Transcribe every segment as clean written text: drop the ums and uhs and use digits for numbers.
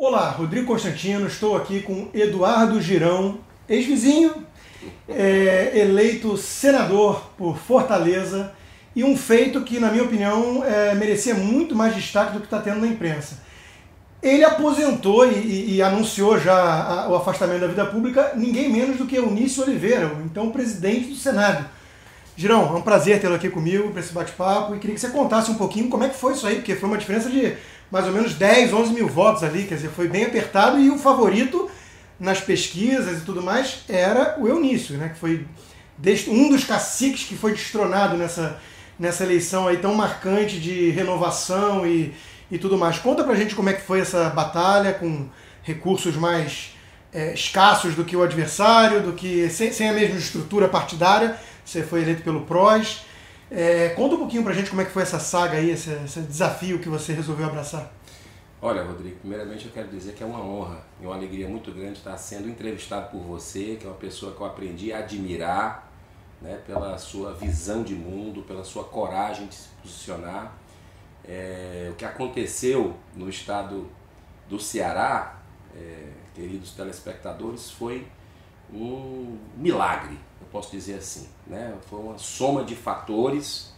Olá, Rodrigo Constantino, estou aqui com Eduardo Girão, ex-vizinho, eleito senador por Fortaleza, e um feito que, na minha opinião, merecia muito mais destaque do que está tendo na imprensa. Ele aposentou e anunciou já o afastamento da vida pública ninguém menos do que Eunício Oliveira, o então presidente do Senado. Girão, é um prazer tê-lo aqui comigo para esse bate-papo e queria que você contasse um pouquinho como é que foi isso aí, porque foi uma diferença de mais ou menos 10, 11 mil votos ali, quer dizer, foi bem apertado e o favorito nas pesquisas e tudo mais era o Eunício, né, que foi um dos caciques que foi destronado nessa eleição aí tão marcante de renovação e tudo mais. Conta pra gente como é que foi essa batalha com recursos mais escassos do que o adversário, sem a mesma estrutura partidária. Você foi eleito pelo PROS. Conta um pouquinho pra gente como é que foi essa saga aí, esse desafio que você resolveu abraçar. Olha, Rodrigo, primeiramente eu quero dizer que é uma honra e uma alegria muito grande estar sendo entrevistado por você, que é uma pessoa que eu aprendi a admirar, né, pela sua visão de mundo, pela sua coragem de se posicionar. O que aconteceu no estado do Ceará, queridos telespectadores, foi um milagre, eu posso dizer assim, né? Foi uma soma de fatores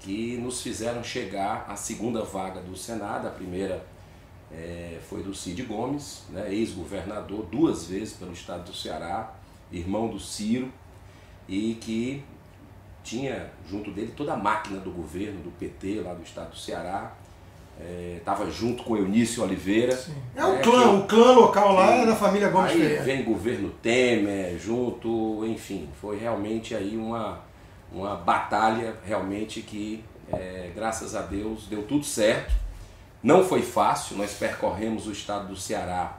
que nos fizeram chegar à segunda vaga do Senado. A primeira foi do Cid Gomes, né, ex-governador 2 vezes pelo estado do Ceará, irmão do Ciro, e que tinha junto dele toda a máquina do governo, do PT lá do estado do Ceará. Estava junto com Eunício Oliveira. Sim. O clã local lá é da família Gomes aí Ferreira. Vem governo Temer junto, enfim, foi realmente aí uma batalha realmente que, graças a Deus, deu tudo certo. Não foi fácil, nós percorremos o estado do Ceará,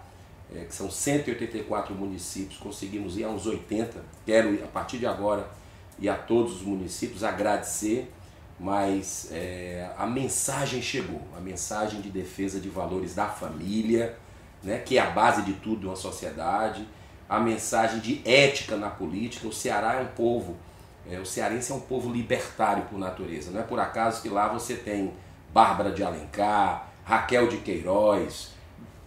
que são 184 municípios, conseguimos ir a uns 80, quero a partir de agora ir a todos os municípios, agradecer, mas a mensagem chegou, a mensagem de defesa de valores da família, né, que é a base de tudo de uma sociedade, a mensagem de ética na política. O Ceará é um povo, o cearense é um povo libertário por natureza, não é por acaso que lá você tem Bárbara de Alencar, Raquel de Queiroz,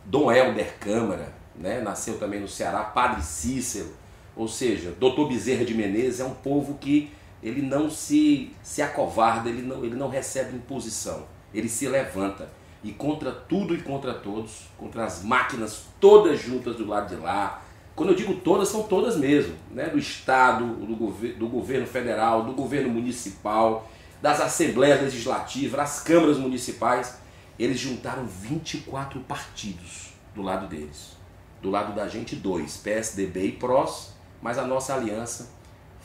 Dom Helder Câmara, né, nasceu também no Ceará, Padre Cícero, ou seja, Dr. Bezerra de Menezes. É um povo que ele não se acovarda, ele não recebe imposição, ele se levanta e contra tudo e contra todos, contra as máquinas todas juntas do lado de lá. Quando eu digo todas, são todas mesmo, né? Do Estado, do governo federal, do governo municipal, das assembleias legislativas, das câmaras municipais. Eles juntaram 24 partidos do lado deles. Do lado da gente, 2, PSDB e PROS, mas a nossa aliança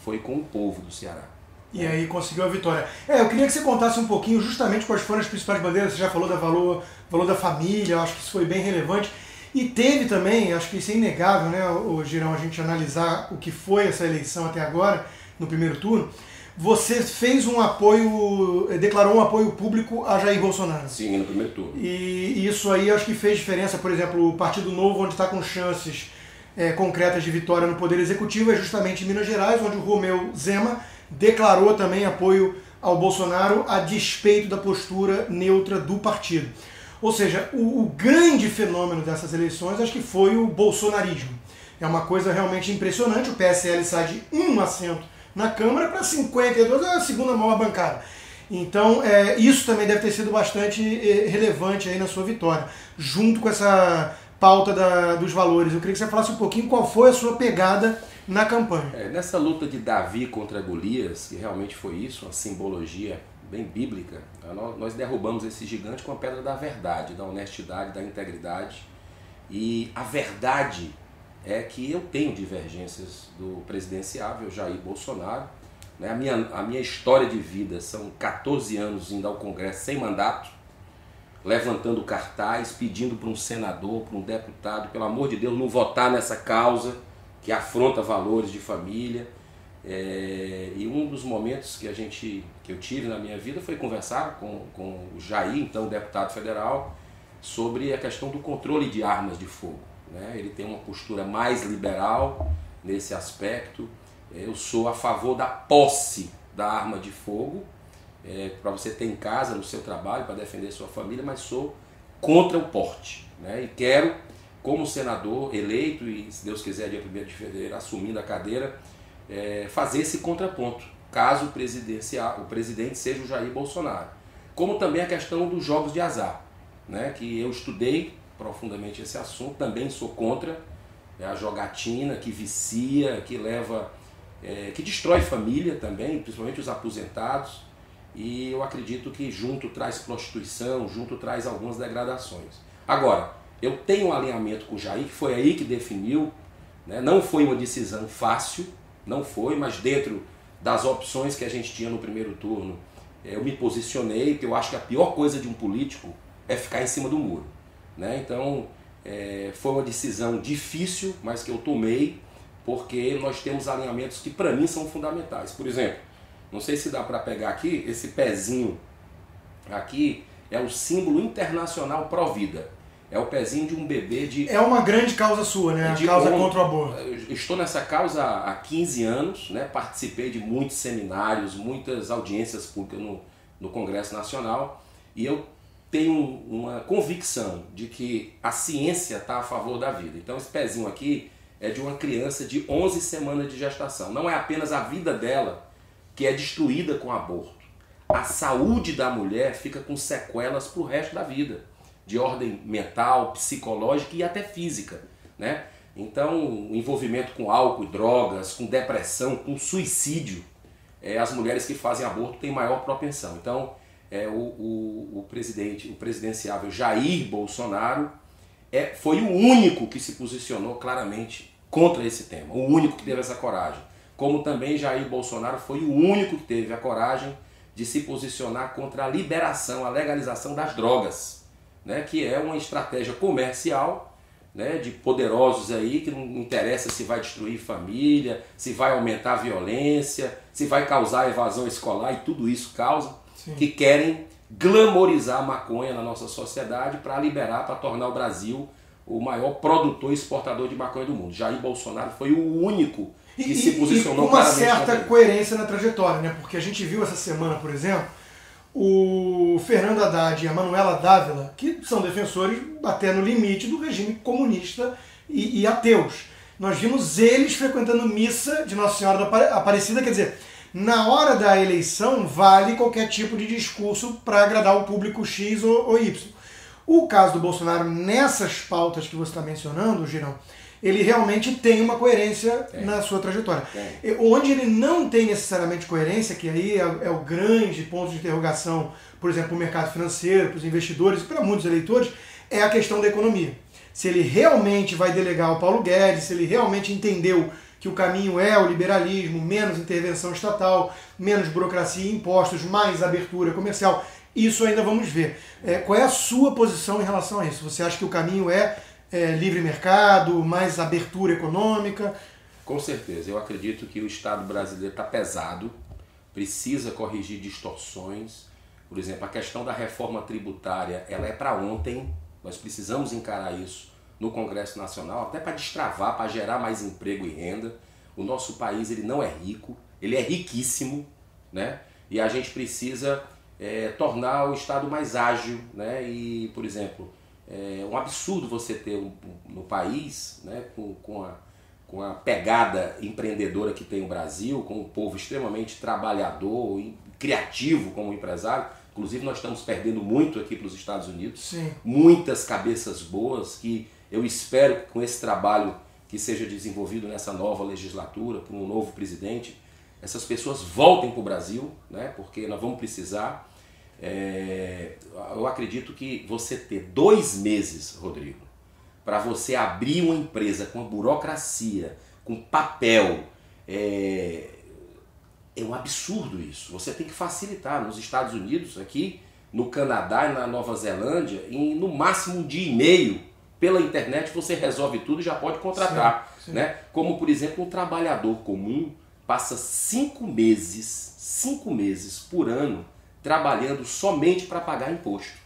foi com o povo do Ceará. E aí conseguiu a vitória. Eu queria que você contasse um pouquinho justamente quais foram as principais bandeiras. Você já falou valor da família, eu acho que isso foi bem relevante. E teve também, acho que isso é inegável, né, o Girão, a gente analisar o que foi essa eleição até agora, no primeiro turno. Você fez declarou um apoio público a Jair Bolsonaro. Sim, no primeiro turno. E isso aí acho que fez diferença. Por exemplo, o Partido Novo, onde está com chances concretas de vitória no Poder Executivo, é justamente em Minas Gerais, onde o Romeu Zema declarou também apoio ao Bolsonaro a despeito da postura neutra do partido. Ou seja, o grande fenômeno dessas eleições acho que foi o bolsonarismo. É uma coisa realmente impressionante. O PSL sai de 1 assento na Câmara para 52, é a segunda maior bancada. Então, isso também deve ter sido bastante relevante aí na sua vitória, junto com essa pauta dos valores. Eu queria que você falasse um pouquinho qual foi a sua pegada na campanha. Nessa luta de Davi contra Golias, que realmente foi isso, uma simbologia bem bíblica, nós derrubamos esse gigante com a pedra da verdade, da honestidade, da integridade. E a verdade é que eu tenho divergências do presidenciável Jair Bolsonaro, né? A minha história de vida são 14 anos indo ao Congresso sem mandato, levantando cartaz, pedindo para um senador, para um deputado, pelo amor de Deus, não votar nessa causa que afronta valores de família. E um dos momentos que eu tive na minha vida foi conversar com o Jair, então deputado federal, sobre a questão do controle de armas de fogo, né? Ele tem uma postura mais liberal nesse aspecto. Eu sou a favor da posse da arma de fogo, para você ter em casa, no seu trabalho, para defender sua família, mas sou contra o porte, né? E quero, como senador eleito e, se Deus quiser, dia 1º de fevereiro, assumindo a cadeira, fazer esse contraponto, caso o presidente seja o Jair Bolsonaro. Como também a questão dos jogos de azar, né? Que eu estudei profundamente esse assunto, também sou contra a jogatina que vicia, que leva, que destrói família também, principalmente os aposentados, e eu acredito que junto traz prostituição, junto traz algumas degradações. Agora, eu tenho um alinhamento com o Jair, que foi aí que definiu, né? Não foi uma decisão fácil, não foi, mas dentro das opções que a gente tinha no primeiro turno, eu me posicionei, porque eu acho que a pior coisa de um político é ficar em cima do muro, né? Então, foi uma decisão difícil, mas que eu tomei, porque nós temos alinhamentos que para mim são fundamentais. Por exemplo, não sei se dá para pegar aqui, esse pezinho aqui é o símbolo internacional pró-vida. É o pezinho de um bebê de... É uma grande causa sua, né? A causa contra o aborto. Eu estou nessa causa há 15 anos, né? Participei de muitos seminários, muitas audiências públicas no Congresso Nacional, e eu tenho uma convicção de que a ciência está a favor da vida. Então esse pezinho aqui é de uma criança de 11 semanas de gestação. Não é apenas a vida dela que é destruída com o aborto. A saúde da mulher fica com sequelas para o resto da vida, de ordem mental, psicológica e até física, né? Então, o envolvimento com álcool e drogas, com depressão, com suicídio, as mulheres que fazem aborto têm maior propensão. Então, o presidenciável Jair Bolsonaro foi o único que se posicionou claramente contra esse tema, o único que teve essa coragem. Como também Jair Bolsonaro foi o único que teve a coragem de se posicionar contra a liberação, a legalização das drogas, né, que é uma estratégia comercial, né, de poderosos aí, que não interessa se vai destruir família, se vai aumentar a violência, se vai causar evasão escolar, e tudo isso causa, sim, que querem glamorizar a maconha na nossa sociedade para liberar, para tornar o Brasil o maior produtor e exportador de maconha do mundo. Jair Bolsonaro foi o único que se posicionou com uma certa coerência na trajetória, né? Porque a gente viu essa semana, por exemplo, o Fernando Haddad e a Manuela Dávila, que são defensores até no limite do regime comunista e ateus. Nós vimos eles frequentando missa de Nossa Senhora da Aparecida, quer dizer, na hora da eleição vale qualquer tipo de discurso para agradar o público X ou Y. O caso do Bolsonaro nessas pautas que você está mencionando, Girão, ele realmente tem uma coerência na sua trajetória. Onde ele não tem necessariamente coerência, que aí é o grande ponto de interrogação, por exemplo, para o mercado financeiro, para os investidores e para muitos eleitores, é a questão da economia. Se ele realmente vai delegar ao Paulo Guedes, se ele realmente entendeu que o caminho é o liberalismo, menos intervenção estatal, menos burocracia e impostos, mais abertura comercial, isso ainda vamos ver. Qual é a sua posição em relação a isso? Você acha que o caminho é livre mercado, mais abertura econômica? Com certeza, eu acredito que o Estado brasileiro está pesado, precisa corrigir distorções. Por exemplo, a questão da reforma tributária, ela é para ontem, nós precisamos encarar isso no Congresso Nacional, até para destravar, para gerar mais emprego e renda. O nosso país ele não é rico, ele é riquíssimo, né? E a gente precisa tornar o Estado mais ágil, né? E, por exemplo, é um absurdo você ter no país, né, com a pegada empreendedora que tem o Brasil, com um povo extremamente trabalhador e criativo como empresário. Inclusive nós estamos perdendo muito aqui para os Estados Unidos. Sim. Muitas cabeças boas que eu espero que com esse trabalho que seja desenvolvido nessa nova legislatura, por um novo presidente, essas pessoas voltem para o Brasil, né, porque nós vamos precisar. Eu acredito que você ter 2 meses, Rodrigo, para você abrir uma empresa com burocracia, com papel, é um absurdo isso. Você tem que facilitar. Nos Estados Unidos, aqui, no Canadá e na Nova Zelândia, em no máximo 1 dia e meio, pela internet você resolve tudo e já pode contratar. Sim, sim. Né? Como, por exemplo, um trabalhador comum passa 5 meses por ano trabalhando somente para pagar imposto.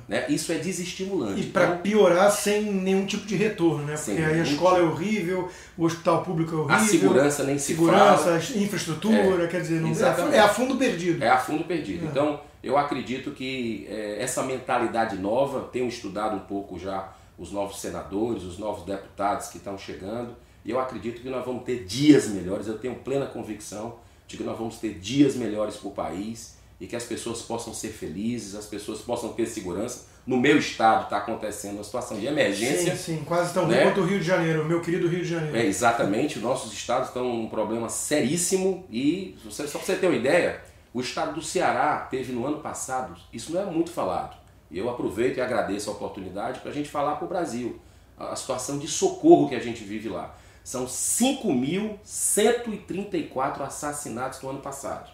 Né? Isso é desestimulante. E para piorar, sem nenhum tipo de retorno, né? Porque aí a escola é horrível, o hospital público é horrível. A segurança nem se fala. Infraestrutura, quer dizer, é a fundo perdido. É a fundo perdido. Então, eu acredito que essa mentalidade nova, tenho estudado um pouco já os novos senadores, os novos deputados que estão chegando, e eu acredito que nós vamos ter dias melhores, eu tenho plena convicção de que nós vamos ter dias melhores para o país e que as pessoas possam ser felizes, as pessoas possam ter segurança. No meu estado está acontecendo uma situação de emergência. Sim, quase tão ruim quanto o Rio de Janeiro, o meu querido Rio de Janeiro. Exatamente, nossos estados estão num problema seríssimo e, só para você ter uma ideia, o estado do Ceará teve no ano passado, isso não é muito falado, e eu aproveito e agradeço a oportunidade para a gente falar para o Brasil, a situação de socorro que a gente vive lá. São 5.134 assassinatos no ano passado.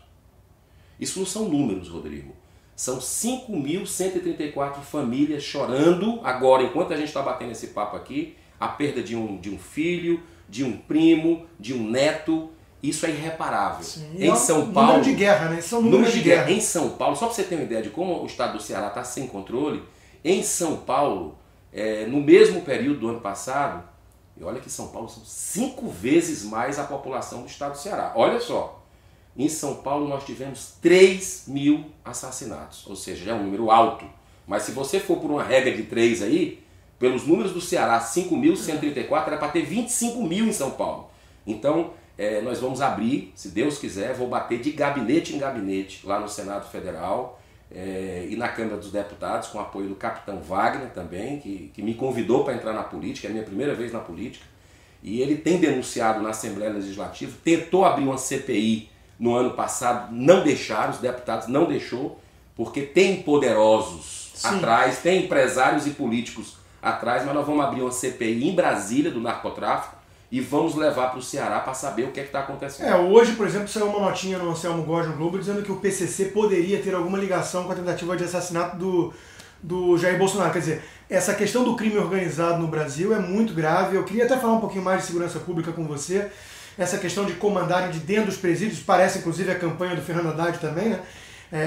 Isso não são números, Rodrigo. São 5.134 famílias chorando agora, enquanto a gente está batendo esse papo aqui, a perda de um filho, de um primo, de um neto. Isso é irreparável. Sim, em São Paulo... Número de guerra, né? São números de guerra. Em São Paulo, só para você ter uma ideia de como o estado do Ceará está sem controle, em São Paulo, no mesmo período do ano passado, e olha que São Paulo são 5 vezes mais a população do estado do Ceará. Olha só, em São Paulo nós tivemos 3.000 assassinatos, ou seja, já é um número alto. Mas se você for por uma regra de 3 aí, pelos números do Ceará, 5.134, era para ter 25.000 em São Paulo. Então, nós vamos abrir, se Deus quiser, vou bater de gabinete em gabinete lá no Senado Federal e na Câmara dos Deputados, com o apoio do capitão Wagner também, que me convidou para entrar na política, é a minha primeira vez na política, e ele tem denunciado na Assembleia Legislativa, tentou abrir uma CPI no ano passado, não deixaram, os deputados não deixou, porque tem poderosos atrás, tem empresários e políticos atrás, mas nós vamos abrir uma CPI em Brasília do narcotráfico, e vamos levar para o Ceará para saber o que é que está acontecendo. Hoje, por exemplo, saiu uma notinha no Anselmo Góes no Globo dizendo que o PCC poderia ter alguma ligação com a tentativa de assassinato do Jair Bolsonaro. Quer dizer, essa questão do crime organizado no Brasil é muito grave. Eu queria até falar um pouquinho mais de segurança pública com você. Essa questão de comandarem de dentro dos presídios, parece inclusive a campanha do Fernando Haddad também, né?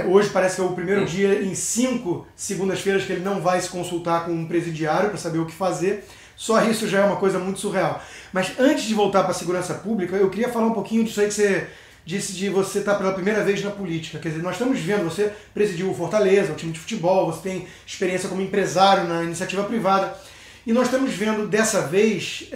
Hoje parece que é o primeiro dia em 5 segundas-feiras que ele não vai se consultar com um presidiário para saber o que fazer. Só isso já é uma coisa muito surreal. Mas antes de voltar para a segurança pública, eu queria falar um pouquinho disso aí que você disse de você estar pela primeira vez na política. Quer dizer, nós estamos vendo, você presidiu o Fortaleza, o time de futebol, você tem experiência como empresário na iniciativa privada, e nós estamos vendo dessa vez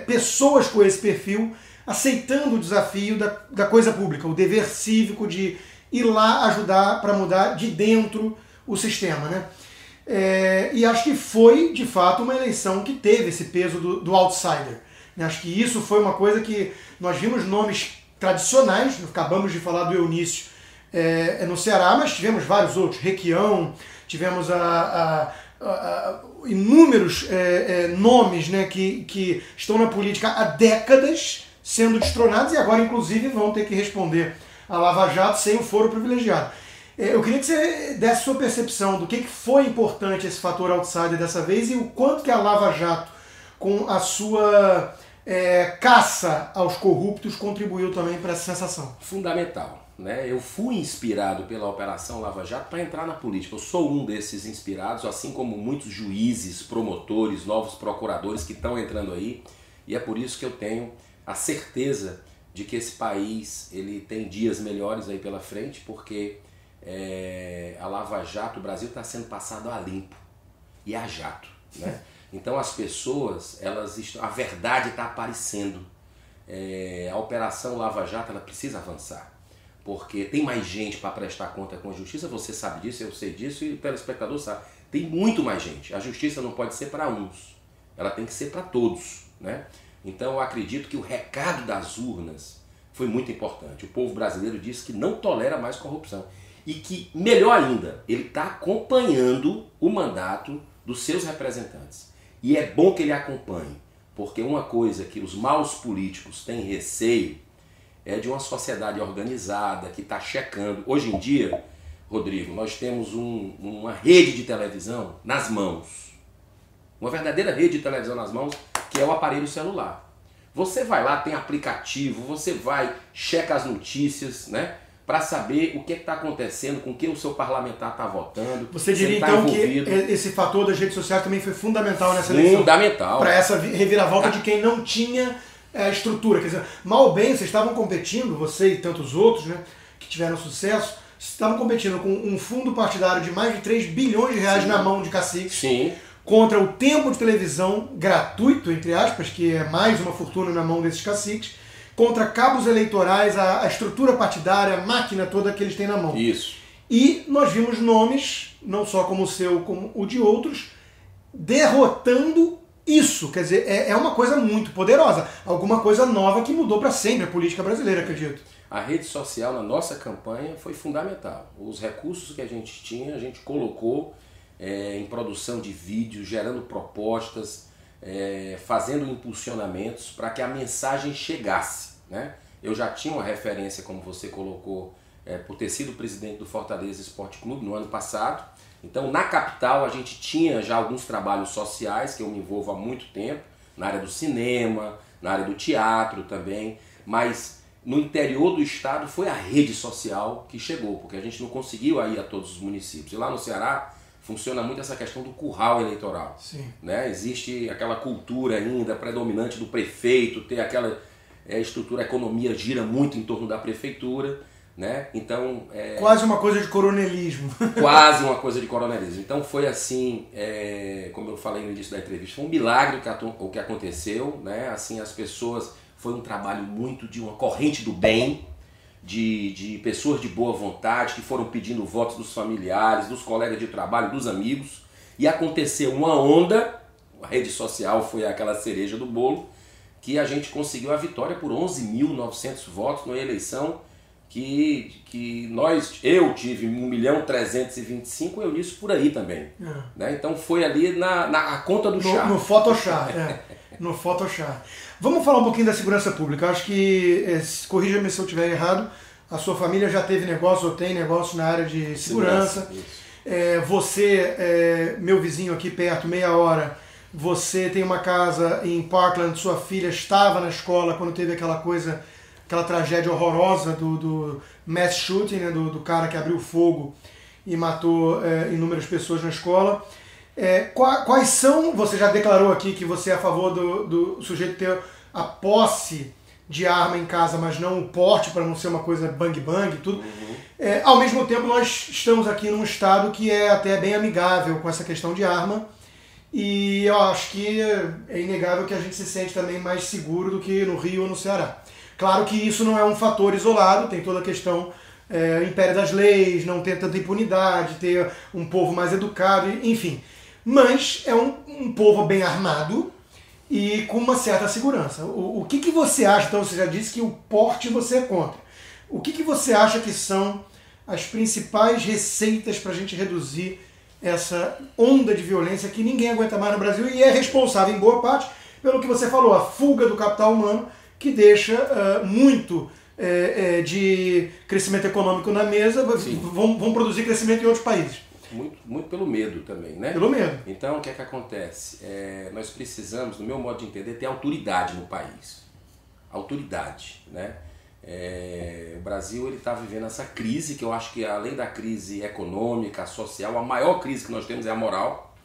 pessoas com esse perfil aceitando o desafio da coisa pública, o dever cívico de ir lá ajudar para mudar de dentro o sistema, né? E acho que foi, de fato, uma eleição que teve esse peso do outsider. Acho que isso foi uma coisa que nós vimos nomes tradicionais, acabamos de falar do Eunício no Ceará, mas tivemos vários outros, Requião, tivemos inúmeros nomes, né, que estão na política há décadas sendo destronados e agora, inclusive, vão ter que responder a Lava Jato sem o foro privilegiado. Eu queria que você desse sua percepção do que foi importante esse fator outsider dessa vez e o quanto que a Lava Jato, com a sua caça aos corruptos, contribuiu também para essa sensação. Fundamental, né? Eu fui inspirado pela Operação Lava Jato para entrar na política. Eu sou um desses inspirados, assim como muitos juízes, promotores, novos procuradores que estão entrando aí, e é por isso que eu tenho a certeza de que esse país ele tem dias melhores aí pela frente, porque a Lava Jato, o Brasil está sendo passado a limpo e a jato, né? Então as pessoas, a verdade está aparecendo. A Operação Lava Jato ela precisa avançar, porque tem mais gente para prestar conta com a justiça, você sabe disso, eu sei disso e o telespectador sabe. Tem muito mais gente. A justiça não pode ser para uns, ela tem que ser para todos, né? Então eu acredito que o recado das urnas foi muito importante. O povo brasileiro disse que não tolera mais corrupção. E que, melhor ainda, ele está acompanhando o mandato dos seus representantes. E é bom que ele acompanhe, porque uma coisa que os maus políticos têm receio é de uma sociedade organizada que está checando. Hoje em dia, Rodrigo, nós temos uma rede de televisão nas mãos. Uma verdadeira rede de televisão nas mãos, que é o aparelho celular. Você vai lá, tem aplicativo, você vai, checa as notícias, né? Para saber o que está acontecendo, com que o seu parlamentar está votando. Você diria então que esse fator das redes sociais também foi fundamental nessa eleição? Fundamental. Para essa reviravolta de quem não tinha estrutura. Quer dizer, mal ou bem, vocês estavam competindo, você e tantos outros, né, que tiveram sucesso, estavam competindo com um fundo partidário de mais de 3 bilhões de reais na mão de caciques. Sim. Contra o tempo de televisão gratuito, entre aspas, que é mais uma fortuna na mão desses caciques, contra cabos eleitorais, a estrutura partidária, a máquina toda que eles têm na mão. Isso. E nós vimos nomes, não só como o seu, como o de outros, derrotando isso. Quer dizer, é uma coisa muito poderosa. Alguma coisa nova que mudou para sempre a política brasileira, acredito. A rede social na nossa campanha foi fundamental. Os recursos que a gente tinha, a gente colocou em produção de vídeos, gerando propostas, fazendo impulsionamentos para que a mensagem chegasse, né? Eu já tinha uma referência, como você colocou, por ter sido presidente do Fortaleza Esporte Clube no ano passado. Então, na capital, a gente tinha já alguns trabalhos sociais, que eu me envolvo há muito tempo, na área do cinema, na área do teatro também, mas no interior do estado foi a rede social que chegou, porque a gente não conseguiu ir a todos os municípios. E lá no Ceará funciona muito essa questão do curral eleitoral. Sim. Né? Existe aquela cultura ainda predominante do prefeito, ter aquela estrutura, a economia gira muito em torno da prefeitura. Né? Então, quase uma coisa de coronelismo. Quase uma coisa de coronelismo. Então foi assim, como eu falei no início da entrevista, foi um milagre o que aconteceu, né? Assim, as pessoas, foi um trabalho muito de uma corrente do bem, de pessoas de boa vontade que foram pedindo votos dos familiares, dos colegas de trabalho, dos amigos, e aconteceu uma onda, a rede social foi aquela cereja do bolo, que a gente conseguiu a vitória por 11.900 votos numa eleição que eu tive 1.325.000, eu nisso por aí também. Né? Então foi ali na conta do chá. No Photoshop, no Photoshop. Vamos falar um pouquinho da segurança pública. Eu acho que, corrija-me se eu estiver errado, a sua família já teve negócio ou tem negócio na área de segurança. Você, meu vizinho aqui perto, meia hora, você tem uma casa em Parkland, sua filha estava na escola quando teve aquela tragédia horrorosa do mass shooting, né, do cara que abriu fogo e matou inúmeras pessoas na escola. Quais são, você já declarou aqui que você é a favor do sujeito ter a posse de arma em casa, mas não o porte, para não ser uma coisa bang-bang e tudo. Ao mesmo tempo, nós estamos aqui num estado que é até bem amigável com essa questão de arma, e eu acho que é inegável que a gente se sente também mais seguro do que no Rio ou no Ceará. Claro que isso não é um fator isolado, tem toda a questão império das leis, não ter tanta impunidade, ter um povo mais educado, enfim. Mas é um povo bem armado e com uma certa segurança. O que você acha, então você já disse que o porte você é contra. O que você acha que são as principais receitas para a gente reduzir essa onda de violência que ninguém aguenta mais no Brasil e é responsável em boa parte pelo que você falou, a fuga do capital humano, que deixa muito de crescimento econômico na mesa, vão produzir crescimento em outros países. Muito pelo medo também, né? Pelo medo. Então, o que é que acontece? Nós precisamos, no meu modo de entender, ter autoridade no país. Autoridade, né? O Brasil está vivendo essa crise, que eu acho que além da crise econômica, social, a maior crise que nós temos é a moral.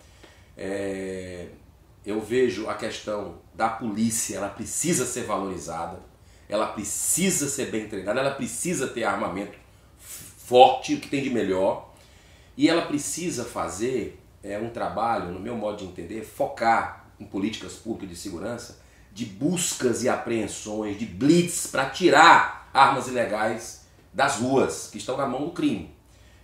Eu vejo a questão da polícia, ela precisa ser valorizada, ela precisa ser bem treinada, ela precisa ter armamento forte, o que tem de melhor, e ela precisa fazer um trabalho, no meu modo de entender, focar em políticas públicas de segurança, de buscas e apreensões, de blitz para tirar armas ilegais das ruas, que estão na mão do crime.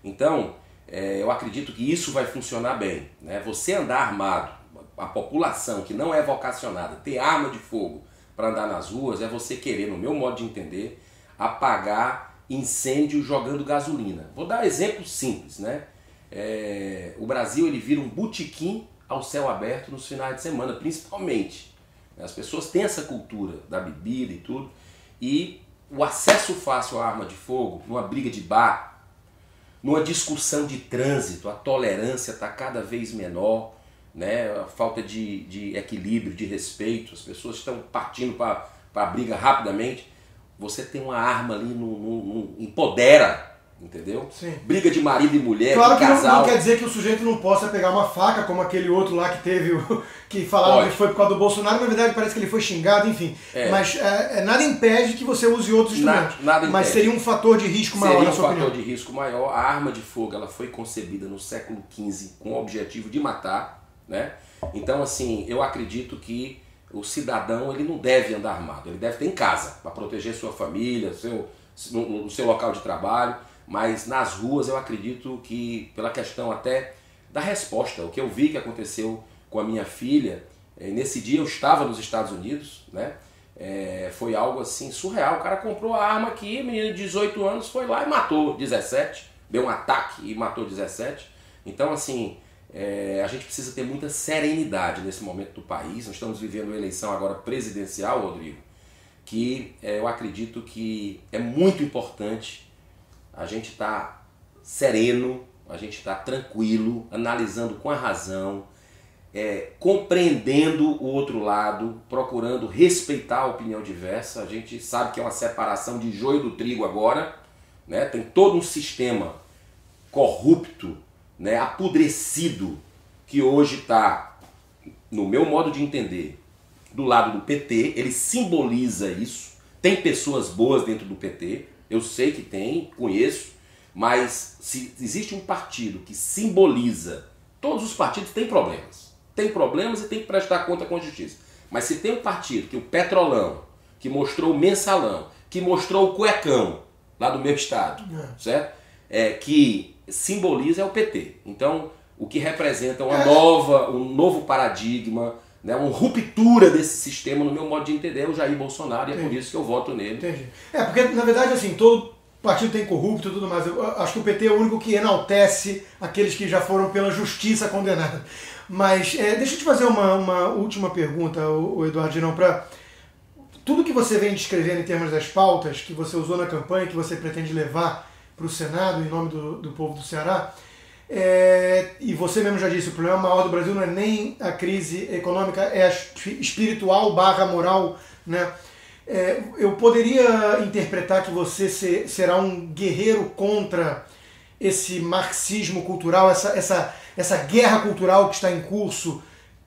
Então, eu acredito que isso vai funcionar bem, né? Você andar armado, a população que não é vocacionada, ter arma de fogo para andar nas ruas, é você querer, no meu modo de entender, apagar incêndio jogando gasolina. Vou dar um exemplo simples, né? O Brasil ele vira um botequim ao céu aberto nos finais de semana, principalmente. As pessoas têm essa cultura da bebida e tudo, e o acesso fácil à arma de fogo, numa briga de bar, numa discussão de trânsito, a tolerância está cada vez menor, né? A falta de equilíbrio, de respeito, as pessoas estão partindo para a briga rapidamente. Você tem uma arma ali, empodera, entendeu? Sim. Briga de marido e mulher, claro de que casal. não quer dizer que o sujeito não possa pegar uma faca, como aquele outro lá que teve, que falava que foi por causa do Bolsonaro, na verdade parece que ele foi xingado, enfim. Mas nada impede que você use outros instrumentos. Nada mas impede. seria um fator de risco maior, na sua opinião? Seria um fator de risco maior. A arma de fogo ela foi concebida no século XV com o objetivo de matar, né? Então, assim, eu acredito que o cidadão ele não deve andar armado, ele deve ter em casa para proteger sua família, no seu local de trabalho, mas nas ruas eu acredito que, pela questão até da resposta, o que eu vi que aconteceu com a minha filha, nesse dia eu estava nos Estados Unidos, né? Foi algo assim surreal. O cara comprou a arma aqui, menino de 18 anos, foi lá e matou 17, deu um ataque e matou 17. Então, assim, a gente precisa ter muita serenidade nesse momento do país. Nós estamos vivendo uma eleição agora presidencial, Rodrigo, que eu acredito que é muito importante a gente estar sereno, a gente estar tranquilo, analisando com a razão, compreendendo o outro lado, procurando respeitar a opinião diversa. A gente sabe que é uma separação de joio do trigo agora, né? Tem todo um sistema corrupto, né, apodrecido, que hoje está, no meu modo de entender, do lado do PT. Ele simboliza isso. Tem pessoas boas dentro do PT, eu sei que tem, conheço, mas se existe um partido que simboliza, todos os partidos têm problemas e tem que prestar conta com a justiça. Mas se tem um partido que o Petrolão, que mostrou o Mensalão, que mostrou o Cuecão, lá do meu estado, certo? Que simboliza é o PT. Então, o que representa um novo paradigma, né, uma ruptura desse sistema, no meu modo de entender, é o Jair Bolsonaro, e é por isso que eu voto nele. Entendi. Porque, na verdade, assim, todo partido tem corrupto e tudo mais. Eu acho que o PT é o único que enaltece aqueles que já foram pela justiça condenados. Mas deixa eu te fazer uma última pergunta, o Eduardo Girão, para tudo que você vem descrevendo em termos das pautas que você usou na campanha, que você pretende levar para o Senado, em nome do povo do Ceará, e você mesmo já disse, o problema maior do Brasil não é nem a crise econômica, é a espiritual / moral, né? Eu poderia interpretar que você será um guerreiro contra esse marxismo cultural, essa guerra cultural que está em curso,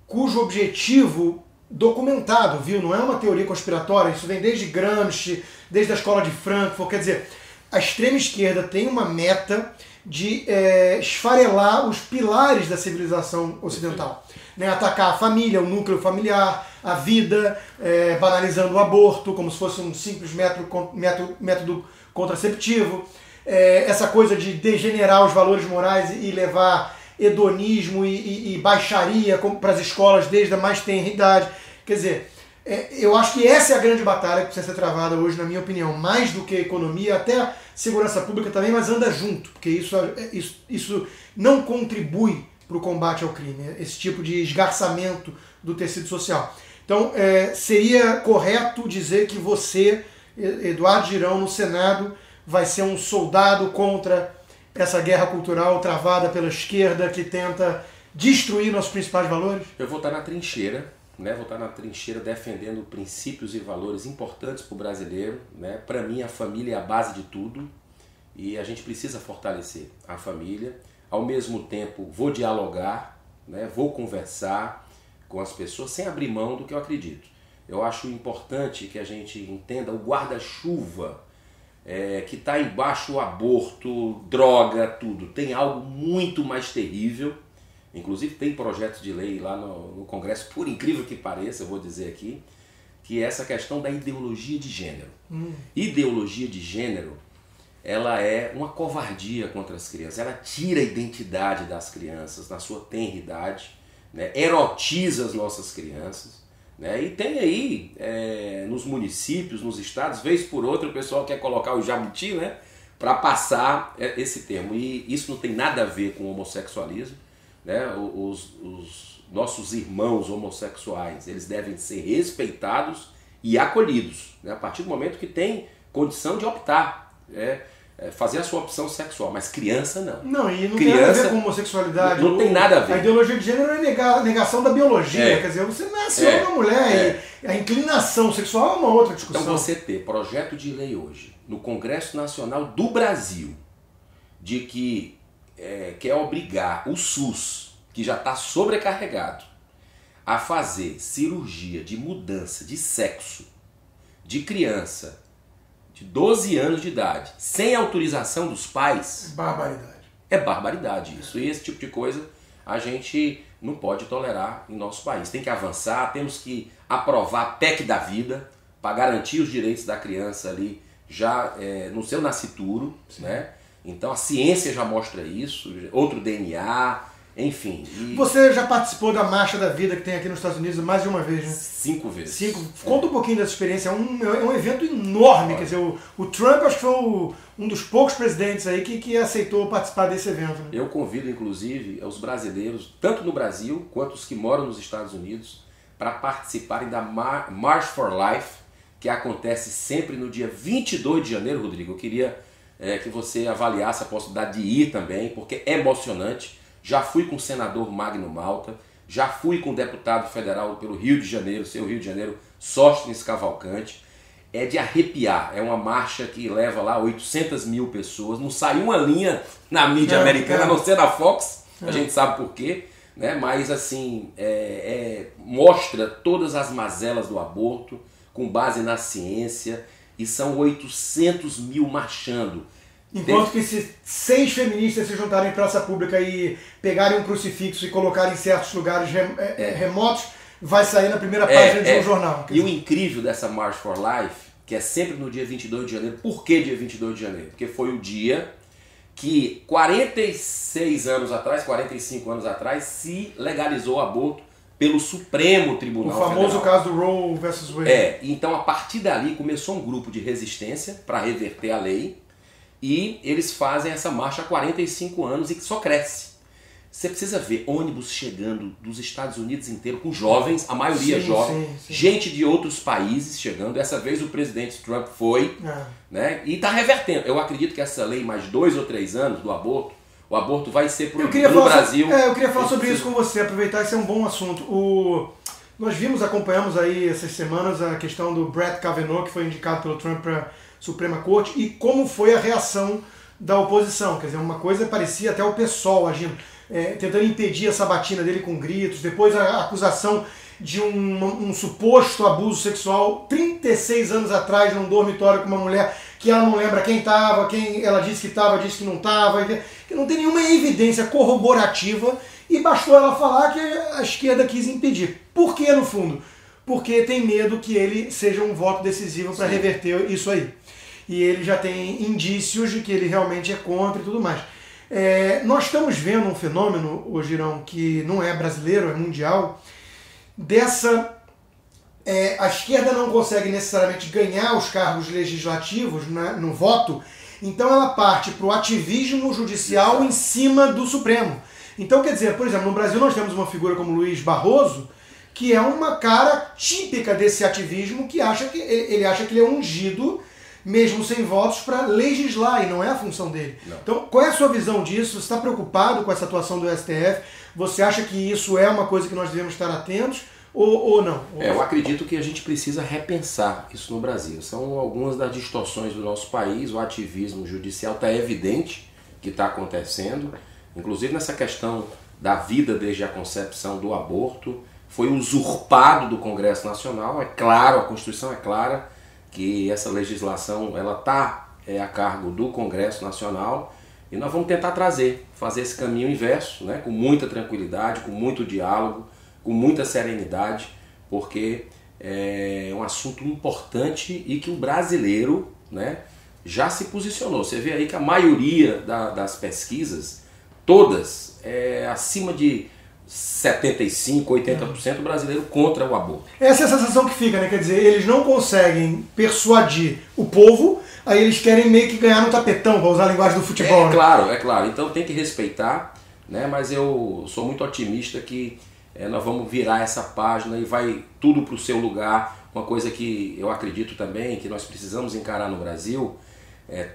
cujo objetivo documentado, viu? Não é uma teoria conspiratória, isso vem desde Gramsci, desde a escola de Frankfurt, quer dizer, a extrema esquerda tem uma meta de esfarelar os pilares da civilização ocidental. Né? Atacar a família, o núcleo familiar, a vida, banalizando o aborto como se fosse um simples método contraceptivo. Essa coisa de degenerar os valores morais e levar hedonismo e baixaria para as escolas desde a mais tenra idade. Quer dizer, eu acho que essa é a grande batalha que precisa ser travada hoje, na minha opinião, mais do que a economia, até a segurança pública também, mas anda junto, porque isso não contribui para o combate ao crime, esse tipo de esgarçamento do tecido social. Então, seria correto dizer que você, Eduardo Girão, no Senado, vai ser um soldado contra essa guerra cultural travada pela esquerda que tenta destruir nossos principais valores? Eu vou estar na trincheira, né? Vou estar na trincheira defendendo princípios e valores importantes para o brasileiro, né? Para mim, a família é a base de tudo e a gente precisa fortalecer a família. Ao mesmo tempo, vou dialogar, né? Vou conversar com as pessoas sem abrir mão do que eu acredito. Eu acho importante que a gente entenda o guarda-chuva que está embaixo o aborto, droga, tudo. Tem algo muito mais terrível. Inclusive tem projetos de lei lá no Congresso, por incrível que pareça, eu vou dizer aqui, que é essa questão da ideologia de gênero. Ideologia de gênero, ela é uma covardia contra as crianças. Ela tira a identidade das crianças na sua tenra idade, né? Erotiza as nossas crianças. Né? E tem aí, nos municípios, nos estados, vez por outra, o pessoal quer colocar o jabuti, né, para passar esse termo. E isso não tem nada a ver com homossexualismo. Né? Os nossos irmãos homossexuais, eles devem ser respeitados e acolhidos, né? A partir do momento que tem condição de optar, fazer a sua opção sexual, mas criança não. Não, e não criança, tem nada a ver com homossexualidade. Não tem nada a ver. A ideologia de gênero é negação da biologia, quer dizer, você nasce homem ou mulher, e a inclinação sexual é uma outra discussão. Então você ter projeto de lei hoje no Congresso Nacional do Brasil de que quer obrigar o SUS, que já está sobrecarregado, a fazer cirurgia de mudança de sexo de criança de 12 anos de idade, sem autorização dos pais... Barbaridade. É barbaridade isso. E esse tipo de coisa a gente não pode tolerar em nosso país. Tem que avançar, temos que aprovar a PEC da vida para garantir os direitos da criança ali já no seu nascituro, né? Então a ciência já mostra isso, outro DNA, enfim. Você já participou da Marcha da Vida que tem aqui nos Estados Unidos mais de uma vez, né? 5 vezes. Conta um pouquinho dessa experiência. É um evento enorme. Quer dizer, o Trump acho que foi um dos poucos presidentes aí que aceitou participar desse evento. Né? Eu convido, inclusive, os brasileiros, tanto no Brasil quanto os que moram nos Estados Unidos, para participarem da March for Life, que acontece sempre no dia 22 de janeiro, Rodrigo. Eu queria que você avaliasse a possibilidade de ir também, porque é emocionante. Já fui com o senador Magno Malta, já fui com o deputado federal pelo Rio de Janeiro, seu Rio de Janeiro, Sóstenes Cavalcante. É de arrepiar, é uma marcha que leva lá 800 mil pessoas, não sai uma linha na mídia americana, a não ser na Fox, a gente sabe por quê, né? Mas assim, mostra todas as mazelas do aborto, com base na ciência, e são 800 mil marchando. Enquanto que se 6 feministas se juntarem em praça pública e pegarem um crucifixo e colocarem em certos lugares remotos, vai sair na primeira página de um jornal. E o incrível dessa March for Life, que é sempre no dia 22 de janeiro. Por que dia 22 de janeiro? Porque foi o dia que 46 anos atrás, 45 anos atrás, se legalizou o aborto pelo Supremo Tribunal Federal. O famoso caso do Roe versus Wade. Então a partir dali começou um grupo de resistência para reverter a lei e eles fazem essa marcha há 45 anos e que só cresce. Você precisa ver ônibus chegando dos Estados Unidos inteiro com jovens, a maioria jovem, gente de outros países chegando. Dessa vez o presidente Trump foi, né? E está revertendo. Eu acredito que essa lei, mais 2 ou 3 anos do aborto, o aborto vai ser pro Brasil. Eu queria falar sobre isso com você, aproveitar, esse é um bom assunto. Nós acompanhamos aí essas semanas a questão do Brett Kavanaugh, que foi indicado pelo Trump para a Suprema Corte, e como foi a reação da oposição. Quer dizer, uma coisa parecia até o PSOL agindo, tentando impedir a sabatina dele com gritos, depois a acusação de um suposto abuso sexual 36 anos atrás num dormitório com uma mulher que ela não lembra quem estava, quem ela disse que estava, disse que não estava, que não tem nenhuma evidência corroborativa, e bastou ela falar que a esquerda quis impedir. Por que, no fundo? Porque tem medo que ele seja um voto decisivo para reverter isso aí. E ele já tem indícios de que ele realmente é contra e tudo mais. Nós estamos vendo um fenômeno, ô Girão, que não é brasileiro, é mundial, a esquerda não consegue necessariamente ganhar os cargos legislativos, né, no voto, então ela parte para o ativismo judicial em cima do Supremo. Então, quer dizer, por exemplo, no Brasil nós temos uma figura como Luiz Barroso, que é uma cara típica desse ativismo, que ele acha que ele é ungido, mesmo sem votos, para legislar, e não é a função dele. Não. Então, qual é a sua visão disso? Você está preocupado com essa atuação do STF? Você acha que isso é uma coisa que nós devemos estar atentos ou não? Eu acredito que a gente precisa repensar isso no Brasil. São algumas das distorções do nosso país. O ativismo judicial está evidente que está acontecendo, inclusive nessa questão da vida desde a concepção do aborto. Foi usurpado do Congresso Nacional. É claro, a Constituição é clara que essa legislação ela está a cargo do Congresso Nacional, e nós vamos tentar fazer esse caminho inverso, né, com muita tranquilidade, com muito diálogo, com muita serenidade, porque é um assunto importante e que o brasileiro, né, já se posicionou. Você vê aí que a maioria das pesquisas, todas, acima de 75%, 80% brasileiro contra o aborto. Essa é a sensação que fica, né? Quer dizer, eles não conseguem persuadir o povo, aí eles querem meio que ganhar no tapetão, para usar a linguagem do futebol. É claro. Então tem que respeitar, né? Mas eu sou muito otimista que nós vamos virar essa página e vai tudo para o seu lugar. Uma coisa que eu acredito também que nós precisamos encarar no Brasil,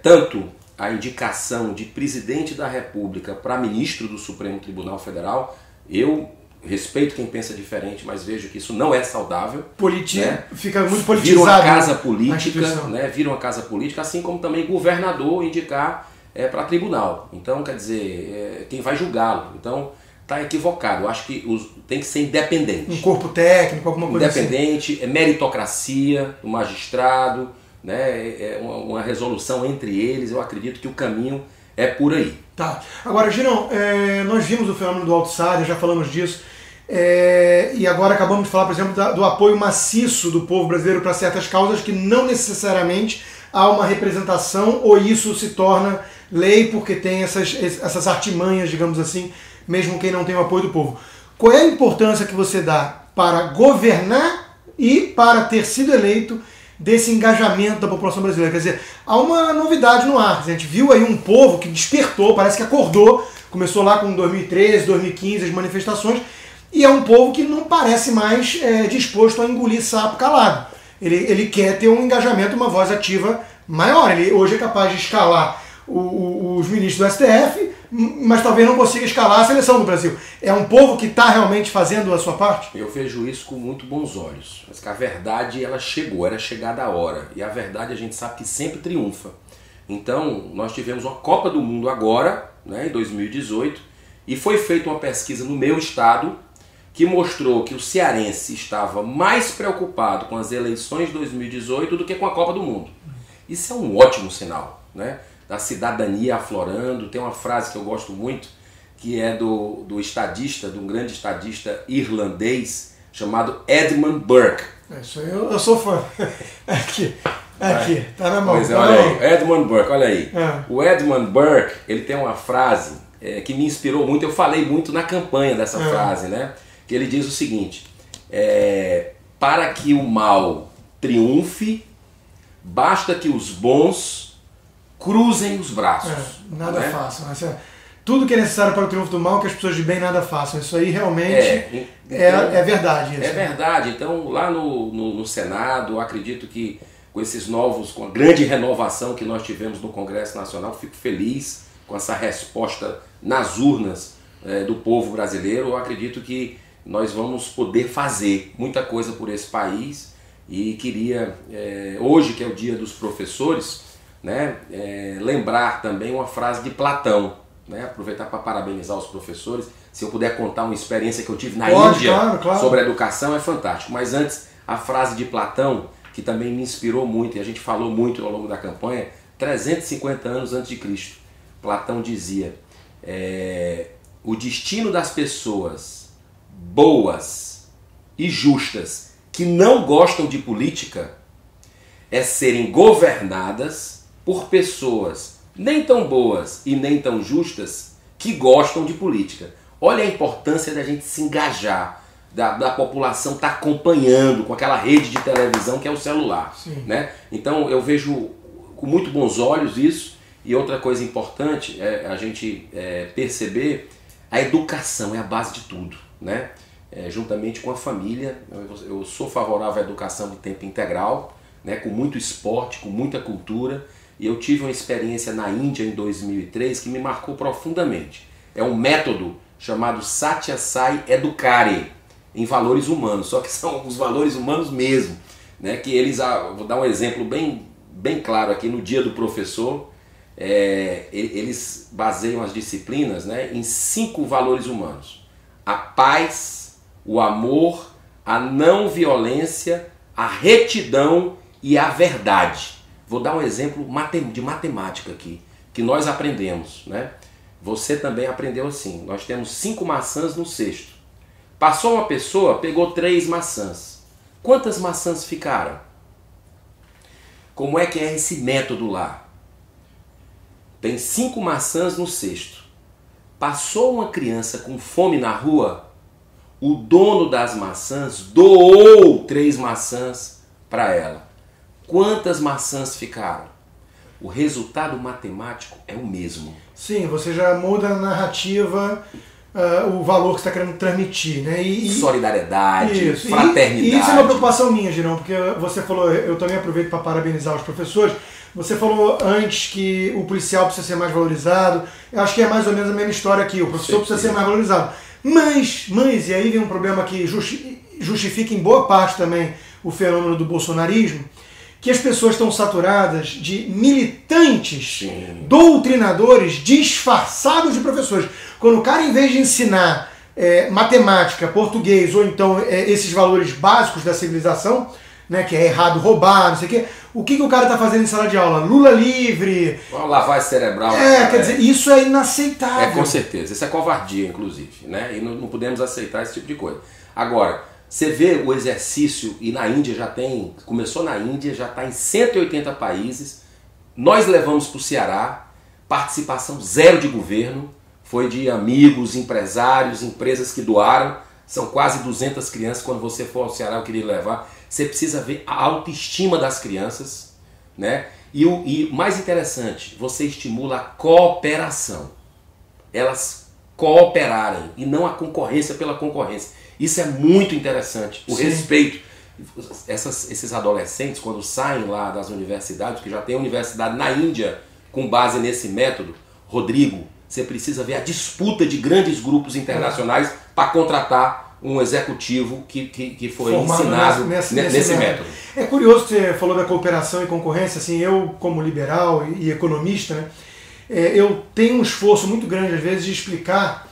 tanto a indicação de presidente da República para ministro do Supremo Tribunal Federal. Eu respeito quem pensa diferente, mas vejo que isso não é saudável. Né? Fica muito politizado. Vira uma casa política, né? Vira uma casa política, assim como também governador indicar para tribunal. Então, quer dizer, quem vai julgá-lo. Então, está equivocado. Eu acho que tem que ser independente. Um corpo técnico, alguma coisa independente, assim. Meritocracia do magistrado, né? Uma resolução entre eles. Eu acredito que o caminho é por aí. Tá. Agora, Girão, nós vimos o fenômeno do outsider, já falamos disso, e agora acabamos de falar, por exemplo, do apoio maciço do povo brasileiro para certas causas que não necessariamente há uma representação ou isso se torna lei porque tem essas artimanhas, digamos assim, mesmo quem não tem o apoio do povo. Qual é a importância que você dá para governar e para ter sido eleito desse engajamento da população brasileira? Quer dizer, há uma novidade no ar. A gente viu aí um povo que despertou, parece que acordou, começou lá com 2013, 2015 as manifestações, e é um povo que não parece mais disposto a engolir sapo calado. Ele quer ter um engajamento, uma voz ativa maior. Ele hoje é capaz de escalar os ministros do STF, mas talvez não consiga escalar a seleção do Brasil. É um povo que está realmente fazendo a sua parte? Eu vejo isso com muito bons olhos. Mas que a verdade, ela chegou, era chegada a hora. E a verdade a gente sabe que sempre triunfa. Então, nós tivemos uma Copa do Mundo agora, né, em 2018, e foi feita uma pesquisa no meu estado que mostrou que o cearense estava mais preocupado com as eleições de 2018 do que com a Copa do Mundo. Isso é um ótimo sinal, né? Da cidadania aflorando. Tem uma frase que eu gosto muito, que é do estadista, de um grande estadista irlandês, chamado Edmund Burke. Isso aí eu sou fã. Aqui, tá na mão. Pois é, tá olha aí, Edmund Burke, olha aí. É. O Edmund Burke, ele tem uma frase que me inspirou muito, eu falei muito na campanha dessa frase, né? Que ele diz o seguinte, para que o mal triunfe, basta que os bons cruzem os braços. Nada façam. Tudo que é necessário para o triunfo do mal, que as pessoas de bem nada façam. Isso aí realmente é verdade. Isso. É verdade. Então, lá no Senado, eu acredito que com esses novos, com a grande renovação que nós tivemos no Congresso Nacional, fico feliz com essa resposta nas urnas do povo brasileiro. Eu acredito que nós vamos poder fazer muita coisa por esse país e queria, hoje que é o dia dos professores, né, lembrar também uma frase de Platão, né, aproveitar para parabenizar os professores. Se eu puder contar uma experiência que eu tive na Índia claro. Sobre a educação, é fantástico. Mas antes, a frase de Platão, que também me inspirou muito e a gente falou muito ao longo da campanha, 350 anos antes de Cristo. Platão dizia, o destino das pessoas boas e justas que não gostam de política é serem governadas por pessoas nem tão boas e nem tão justas que gostam de política. Olha a importância da gente se engajar, da população estar acompanhando com aquela rede de televisão que é o celular. Né? Então eu vejo com muito bons olhos isso. E outra coisa importante é a gente perceber a educação é a base de tudo, né? Juntamente com a família. Eu sou favorável à educação de tempo integral, né? Com muito esporte, com muita cultura. E eu tive uma experiência na Índia em 2003 que me marcou profundamente. É um método chamado Satya Sai Educare, em valores humanos, só que são os valores humanos mesmo, né? Que eles, vou dar um exemplo bem claro aqui, no Dia do Professor, eles baseiam as disciplinas, né, em 5 valores humanos: a paz, o amor, a não violência, a retidão e a verdade. Vou dar um exemplo de matemática aqui, que nós aprendemos, né? Você também aprendeu assim. Nós temos 5 maçãs no cesto. Passou uma pessoa, pegou 3 maçãs. Quantas maçãs ficaram? Como é que é esse método lá? Tem 5 maçãs no cesto. Passou uma criança com fome na rua, o dono das maçãs doou 3 maçãs para ela. Quantas maçãs ficaram? O resultado matemático é o mesmo. Sim, você já muda a narrativa, o valor que você está querendo transmitir, né? Solidariedade, fraternidade. E isso é uma preocupação minha, Girão, porque você falou, eu também aproveito para parabenizar os professores. Você falou antes que o policial precisa ser mais valorizado. Eu acho que é mais ou menos a mesma história aqui. O professor precisa ser mais valorizado. Mas, e aí vem um problema que justifica em boa parte também o fenômeno do bolsonarismo, que as pessoas estão saturadas de militantes, Sim. doutrinadores disfarçados de professores. Quando o cara, em vez de ensinar matemática, português ou então esses valores básicos da civilização, né, que é errado roubar, não sei o quê, o que o cara está fazendo em sala de aula? Lula livre. Uma lavagem cerebral. Quer dizer, isso é inaceitável. Com certeza. Isso é covardia, inclusive. Né? E não podemos aceitar esse tipo de coisa. Agora, você vê o exercício, e na Índia começou na Índia, já está em 180 países. Nós levamos para o Ceará, participação zero de governo, foi de amigos, empresários, empresas que doaram. São quase 200 crianças. Quando você for ao Ceará, eu queria levar. Você precisa ver a autoestima das crianças, né? E mais interessante, você estimula a cooperação. Elas cooperarem e não a concorrência pela concorrência. Isso é muito interessante. O respeito. Esses adolescentes, quando saem lá das universidades, que já tem universidade na Índia com base nesse método, Rodrigo, você precisa ver a disputa de grandes grupos internacionais para contratar um executivo que foi ensinado nesse método. É curioso que você falou da cooperação e concorrência. Assim, eu, como liberal e economista, né, eu tenho um esforço muito grande, às vezes, de explicar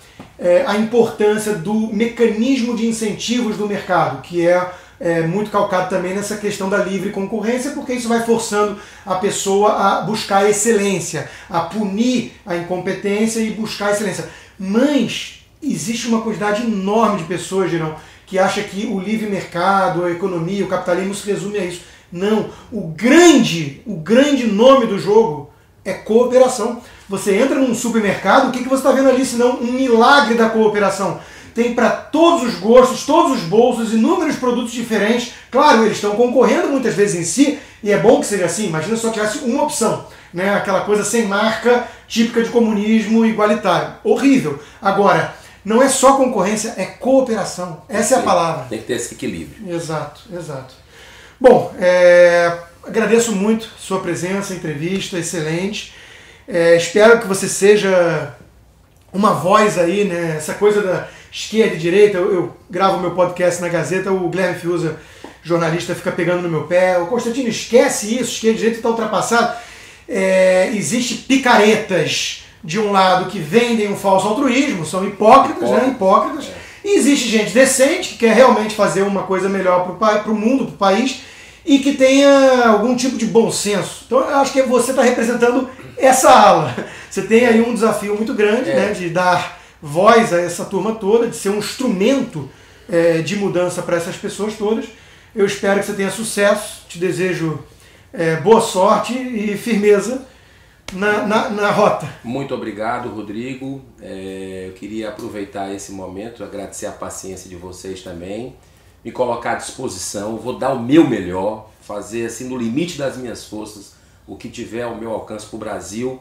a importância do mecanismo de incentivos do mercado, que é muito calcado também nessa questão da livre concorrência, porque isso vai forçando a pessoa a buscar a excelência, a punir a incompetência e buscar a excelência. Mas existe uma quantidade enorme de pessoas, Girão, que acha que o livre mercado, a economia, o capitalismo se resume a isso. Não. O grande nome do jogo é cooperação. Você entra num supermercado, o que você está vendo ali senão um milagre da cooperação? Tem para todos os gostos, todos os bolsos, inúmeros produtos diferentes. Claro, eles estão concorrendo muitas vezes em si, e é bom que seja assim. Imagina se só tivesse uma opção, né? Aquela coisa sem marca, típica de comunismo igualitário. Horrível. Agora, não é só concorrência, é cooperação. Essa é a palavra. Tem que ter esse equilíbrio. Exato. Bom, agradeço muito sua presença, entrevista, excelente. Espero que você seja uma voz aí, né? Essa coisa da esquerda e direita. Eu gravo meu podcast na Gazeta, o Guilherme Fiuza, jornalista, fica pegando no meu pé. O Constantino, esquece isso, esquerda e direita está ultrapassado. Existe picaretas de um lado que vendem um falso altruísmo, são hipócritas, né? Hipócritas. E existe gente decente que quer realmente fazer uma coisa melhor para o mundo, para o país, e que tenha algum tipo de bom senso. Então eu acho que você está representando essa ala. Você tem aí um desafio muito grande, né, de dar voz a essa turma toda, de ser um instrumento de mudança para essas pessoas todas. Eu espero que você tenha sucesso, te desejo boa sorte e firmeza na rota. Muito obrigado, Rodrigo. Eu queria aproveitar esse momento, agradecer a paciência de vocês também, me colocar à disposição, vou dar o meu melhor, fazer assim no limite das minhas forças o que tiver ao meu alcance para o Brasil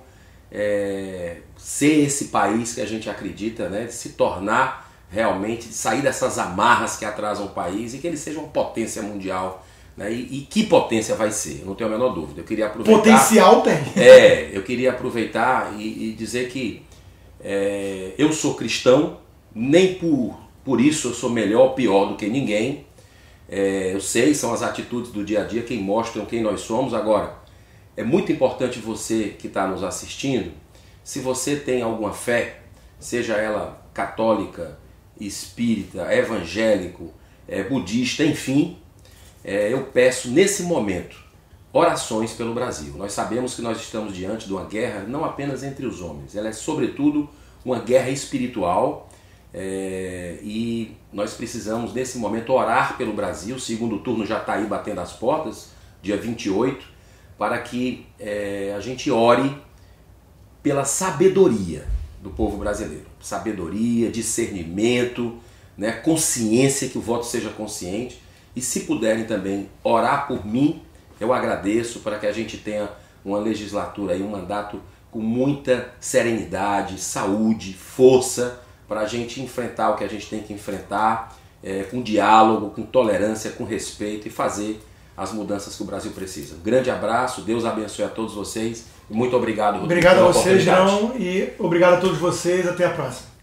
ser esse país que a gente acredita, né, de se tornar realmente, de sair dessas amarras que atrasam o país e que ele seja uma potência mundial. Né? E que potência vai ser? Eu não tenho a menor dúvida. Eu queria aproveitar. Potencial tem. Eu queria aproveitar e dizer que eu sou cristão, nem por isso eu sou melhor ou pior do que ninguém. Eu sei, são as atitudes do dia a dia quem mostram quem nós somos. Agora, é muito importante você que está nos assistindo, se você tem alguma fé, seja ela católica, espírita, evangélico, budista, enfim, eu peço nesse momento orações pelo Brasil. Nós sabemos que nós estamos diante de uma guerra não apenas entre os homens, ela é sobretudo uma guerra espiritual, e nós precisamos nesse momento orar pelo Brasil. O segundo turno já está aí batendo as portas, dia 28, para que a gente ore pela sabedoria do povo brasileiro. Sabedoria, discernimento, né, consciência, que o voto seja consciente. E se puderem também orar por mim, eu agradeço, para que a gente tenha uma legislatura aí, um mandato com muita serenidade, saúde, força, para a gente enfrentar o que a gente tem que enfrentar, com diálogo, com tolerância, com respeito, e fazer as mudanças que o Brasil precisa. Um grande abraço, Deus abençoe a todos vocês e muito obrigado, Rodrigo. Obrigado a vocês, João, e obrigado a todos vocês. Até a próxima.